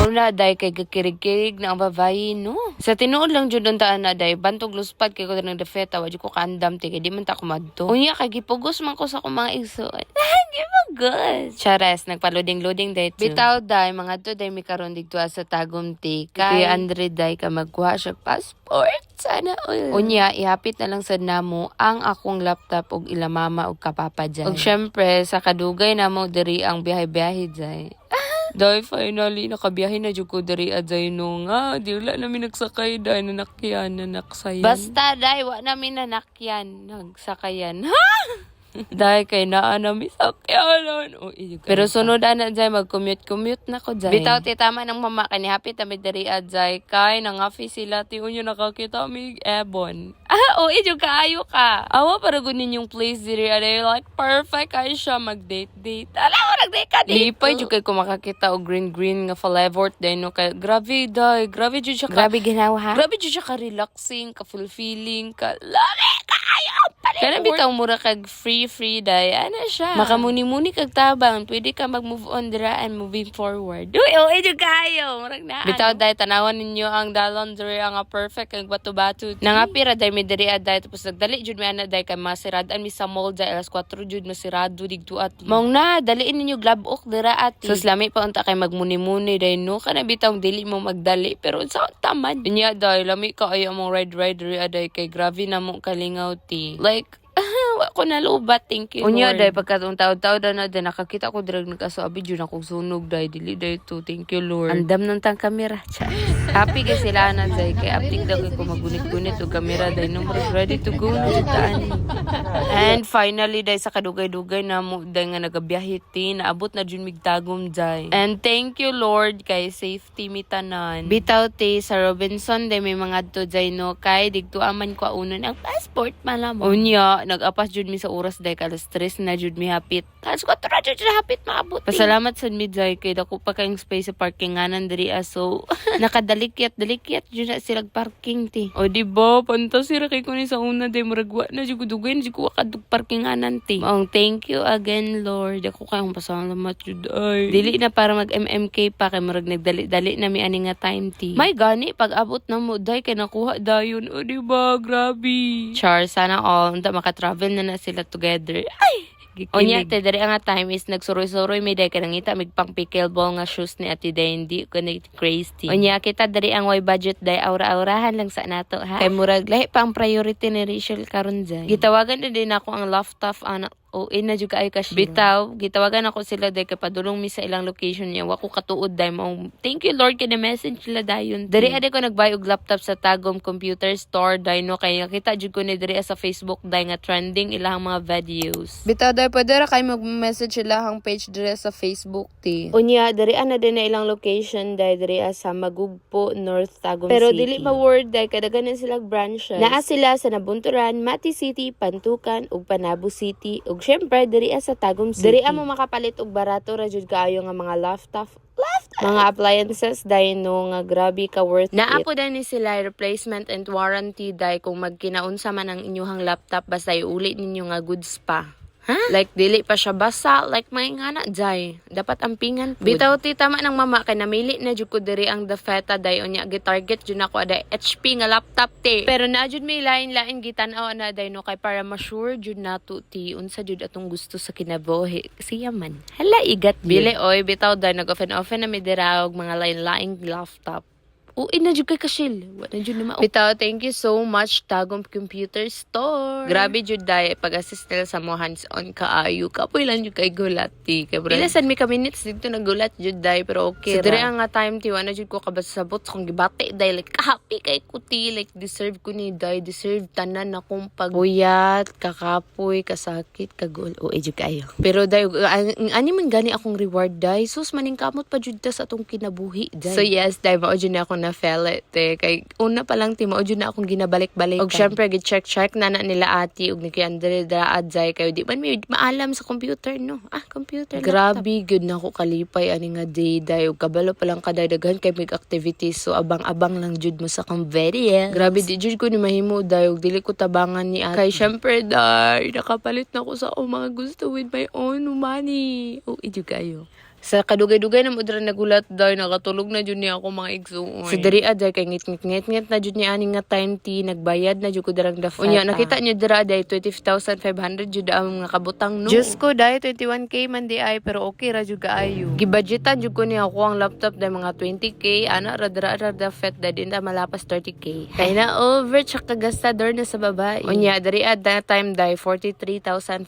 Una, day kay gakirig-kirig na ang babae, no? Sa tinuod lang dyan doon taan na, day, bantog luspad kay ko ng defeta, wadyo ko kaandam, ti, kay di man ta kumadto. Unya, kay gipugos man ko sa akong mga igso. Gipugos! Chares, nagpaluding-luding, day, bitaw, day, mga to, day, may karon digto sa tagom, ti, kay Andre, day, ka magkuha siya passport. Sana all. Unya, ihapit na lang sa namo ang akong laptop og ila mama og kapapa dyan. Og syempre, sa kadugay na mo, diri ang biyahe-biyahe, day. Dahil finally, nakabiyahe na dyan ko dari aday no nga. Di wala namin nagsakay dahil nanakyan, nanaksayan. Basta dahil wala namin nanakyan, nagsakayan. Ha? Dahil kay naa namin sakyanan. Pero sunod na dyan, mag-commute na ko dyan. Bitaw ti tama ng mama kanihapit kami dari aday. Kay nangafi sila, tiyo nyo nakakita mig ebon. Yung kaayo ka. Awa para gunin yung place diri aday. Like, perfect kayo siya mag-date-date. Alam mo, nag-date ka dito. Lipay, yung kay kumakakita o green-green nga falevort. Dahil no, kay grabe, day. Grabe dyan siya ka. Grabe ginawa, ha? Grabe dyan siya ka-relaxing, ka-fulfilling, ka-love kaayo. Kaya bitaw mura kag free day. Ano siya? Makamuni-muni kag tabang. Pwede ka mag-move on dira and moving forward. Uy, dyan kayo. Murag na. Bitaw day, tanawan ninyo ang dalon diri ang perfect kag bato-bato. Nangapira day, may diri aday. Tapos nagdali jud may ana day kay masiradan mi sa mall day. Alas 4 jud masirado digto at. Mong na, daliin ninyo glabok dira ati. Sus lami pa unta kay magmuni-muni day no. Kana bitaw dili mo magdali. Pero sa tamad. Nya day, lami ka ay among ride diri aday kay grabe na mo kalingaw ti. Like, ako nalubat, thank you, Unya, Lord. Unya, day, pagkatong taod-taod na day, nakakita ko dirag nagkasabi, dyan akong sunog, day, dili, day, to, thank you, Lord. Andam ng tang kamera, chat. Happy ka sila na, day, kay apting daw ko magunit-gunit o kamera, day, no, ready to go na dyan. And finally, day, sa kadugay-dugay na mo, day, nga nagabiyahiti, naabot na dyan migtagom, day. And thank you, Lord, kay safety mitanan. Bitaw, te, sa Robinson, day, may mga to, day, no, kay digto aman ko unon ang passport, malamon. Unya, nag-apas jud mi sa oras day kalas stress na jud mi hapit. Kalas ko tra jud hapit maabot. Pasalamat sa mi day kay dako pa kayong space sa parkinganan diri so nakadalikit jud na sila parking ti. O di ba pantas ra kay ko ni sa una day muragwa na jud dugay jud ko kadug parkinganan ti. Thank you again Lord. Ako kayong pasalamat jud ay. Dili na para mag MMK pa kay murag nagdali-dali na mi ani nga time ti. May gani pag abot na mo day kay nakuha dayon. O di ba grabe. Char sana all unta maka-travel na sila together. Ay! Onya, te, dari nga time is nagsuroy-suroy may day ka nangita, may pang pickleball nga shoes ni Ate Day, hindi ko na crazy. Onya, kita dari ang way budget day, aura-aurahan lang sa nato, ha? Kay murag, lahi pa ang priority ni Rachel karon dyan. Gitawagan na din ako ang laptop, anak. Na juga ay kasi bitaw gitawagan ako sila day kay padulong mi sa ilang location niya wako katuod day mo thank you Lord kay na message sila dayon diri ade ko nagbuy og laptop sa Tagum Computer Store day no kay nakita jud ko ni diri sa Facebook day nga trending ilang mga videos bitaw day pwede ra kay mag-message ilahang page diri sa Facebook ti unya diri ana din na ilang location day diri sa Magugpo North Tagum pero City. Dili ma-word day kay daghan sila branches naa sila sa Nabunturan, Mati City, Pantukan ug Panabo City ug syempre, diri sa Tagum City. Diri mo makapalit og barato ra jud kaayo nga mga laptop. Mga appliances dahil no nga grabe ka worth it. Naapo dahil ni sila replacement and warranty dahil kung magkinaunsa man ang inyuhang laptop basta iuli ninyo nga goods pa. Ha? Like, dili pa siya basa. Like, may nga na, jay. Dapat ampingan po. Bitaw, ti, tama ng mama. Kay namili na jud ko diri ang Defeta, day. O niya, gitarget jud ako, day. HP nga laptop, ti. Pero na jud may lain-lain gitanaw na, day, no? Kay para ma-sure jud na to, ti. Unsa jud atong gusto sa kinabuhi. Siya man. Hala, igat. Bili, oy, bitaw, day. Nag-offen na may diraog mga lain-laing laptop. Ina jud kay kasil. Wala jud na mao. Bitaw, thank you so much Tagum Computer Store. Grabe jud day pag-assist nila sa mo hands-on kaayo. Kapoy lang jud kay gulat ti. Kay bro. Ilasan mi ka minutes dito nagulat jud day pero okay ra. So dire nga time ti wala jud ko kabasabot kung gibati day like happy kay kuti like deserve ko ni day deserve tanan akong paguyat, kakapoy, kasakit, kagul. Jud kayo. Pero day ani man gani akong reward day. Sus maning kamot pa jud ta sa atong kinabuhi day. So yes, day mao jud na ako na fellet kay una pa lang ti mao jud na akong ginabalik-balik og syempre gi-check na nila ati og ni kay Andre Daadzay kayo di man may maalam sa computer no computer grabe gyud na ako kalipay ani nga day og kabalo pa lang kaday daghan kay mig activities so abang-abang lang jud mo sa kang video grabe di jud ko ni mahimo day og dili ko tabangan ni ati kay syempre day nakapalit na ko sa mga gusto with my own money idu kayo Sa kadugay-dugay na mo dira nagulat day nakatulog na jud niya ako mga igsuon. Sa diri day kay ngit-ngit na jud niya ani nga time tea nagbayad na jud ko dirang the feta. Unya nakita niyo dira day 25,500 jud ang nakabutang no. Just ko day 21k man di ay pero okay ra jud kaayo. Gibudgetan jud ko niya ako ang laptop day mga 20k ana ra dira the fet day din malapas 30k. Kay na over tsaka gastador na sa babae. Unya diri that time day 43,515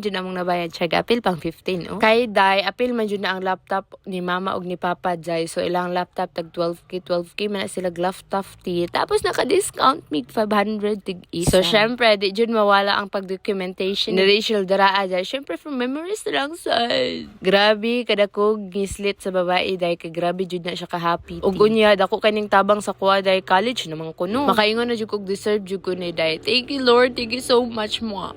jud among nabayad siya apil pang 15 oh. Kay day apil man jud na ang laptop ni mama og ni papa jay. So ilang laptop tag 12k man na sila laptop ti. Tapos naka-discount mig 500 tig isa. So syempre di jud mawala ang pag-documentation ni Rachel Daraa jay. Syempre from memories lang side. Grabe kada ko gislit sa babae day kay grabe jud na siya ka-happy. Ug unya dako kaning tabang sa kuha day college naman kuno. Makaingon na jud kog deserve jud ko ni day. Thank you Lord, thank you so much mo.